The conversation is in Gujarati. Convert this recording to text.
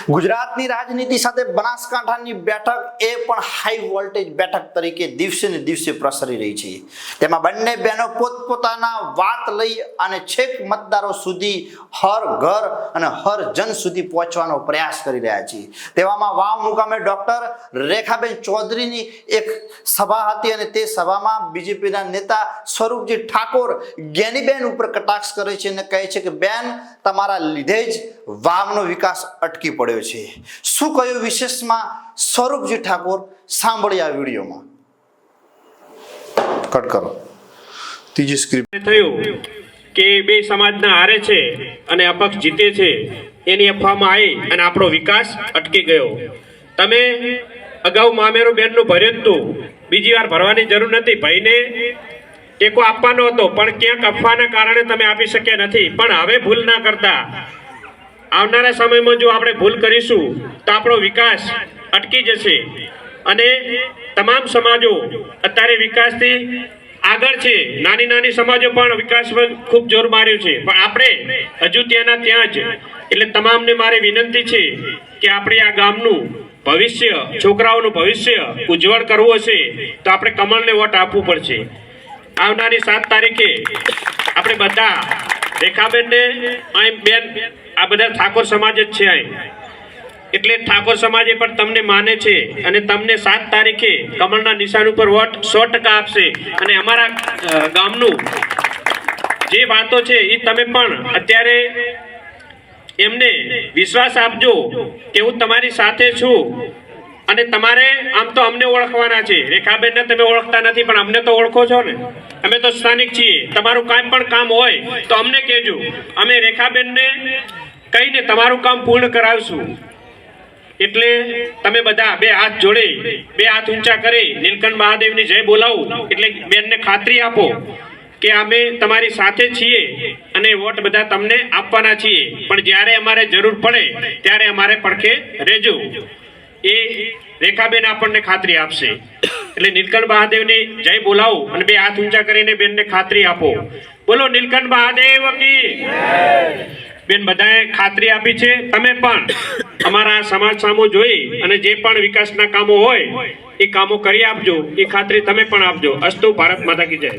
ગુજરાતની રાજનીતિ સાથે બનાસકાંઠાની બેઠક એ પણ હાઈ વોલ્ટેજ બેઠક તરીકે દિવસે ને દિવસે પ્રસરી રહી છે। તેમાં બંને બહેનો પોતપોતાના વાત લઈ અને છેક મતદારો સુધી હર ઘર અને હર જન સુધી પહોંચવાનો પ્રયાસ કરી રહ્યા છે। તેવામાં વાવ મુકામે ડોક્ટર રેખાબેન ચૌધરીની એક સભા હતી અને તે સભામાં બીજેપીના નેતા સ્વરૂપજી ઠાકોર જ્ઞાનીબેન ઉપર કટાક્ષ કરે છે અને કહે છે કે બેન તમારા લીધે જ વાવનો વિકાસ અટકી પડ્યો છે। શું કહ્યું વિશેષમાં સ્વરૂપજી ઠાકોર, સાંભળી આ વિડીયોમાં। કટ કરો ત્રીજી સ્ક્રિપ્ટ। થયું કે બે સમાજના હારે છે અને અપક્ષ જીતે છે એની અફવામાં આવી અને આપણો વિકાસ અટકી ગયો। તમે અગાઉ મામેરો બેનનું ભર્યું હતું, બીજી વાર ભરવાની જરૂર નથી। ભાઈને ટેકો આપવાનો હતો પણ ક્યાંક અફવાના કારણે તમે આપી શક્યા નથી। પણ હવે ભૂલ ના કરતા, આવનારા સમયમાં જો આપણે ભૂલ કરીશું તો આપણો વિકાસ અટકી જશે અને તમામ સમાજો અત્યારે વિકાસથી આગળ છે। નાની નાની સમાજો પણ વિકાસમાં ખૂબ જોર માર્યું છે, પણ આપણે હજુ ત્યાં જ। એટલે તમામને મારી વિનંતી છે કે આપણે આ ગામનું ભવિષ્ય, છોકરાઓનું ભવિષ્ય ઉજ્જવળ કરવું હશે તો આપણે કમળને વોટ આપવું પડશે। આવનારી 7 તારીખે આપણે બધા રેખાબેનને અહીં બેન, આ બધા ઠાકોર સમાજ જ છે અહીં, એટલે ઠાકોર સમાજે પણ તમને માને છે અને તમને 7 તારીખે કમળના નિશાન ઉપર વોટ 100% આપશે। અને અમારા ગામનું જે વાતો છે એ તમે પણ અત્યારે એમને વિશ્વાસ આપજો કે હું તમારી સાથે છું અને તમારે આમ તો અમને ઓળખવાના છે। રેખાબેનને તમે ઓળખતા નથી પણ અમને તો ઓળખો છો ને, અમે તો સ્થાનિક છીએ। તમારું કાંઈ પણ કામ હોય તો અમને કહેજો, અમે રેખાબેનને કહીને તમારું કામ પૂર્ણ કરાવશું। એટલે તમે બધા બે હાથ જોડે, બે હાથ ઊંચા કરી નીલકંઠ મહાદેવની જય બોલાવું, એટલે બેનને ખાતરી આપો કે અમે તમારી સાથે છીએ અને વોટ બધા તમને આપવાના છીએ, પણ જ્યારે અમારે જરૂર પડે ત્યારે અમારે પડખે રહેજો। એ રેખાબેન આપણને ખાતરી આપશે। એટલે નીલકંઠ મહાદેવની જય બોલાવો અને બે હાથ ઊંચા કરીને બેનને ખાતરી આપો। બોલો નીલકંઠ મહાદેવ કી બેન, બધાએ ખાતરી આપી છે। તમે પણ અમારા સમાજ સામુ જોઈ અને જે પણ વિકાસના કામો હોય એ કામો કરી આપજો, એ ખાતરી તમે પણ આપજો। અસ્તુ, ભારત માતા કી જય।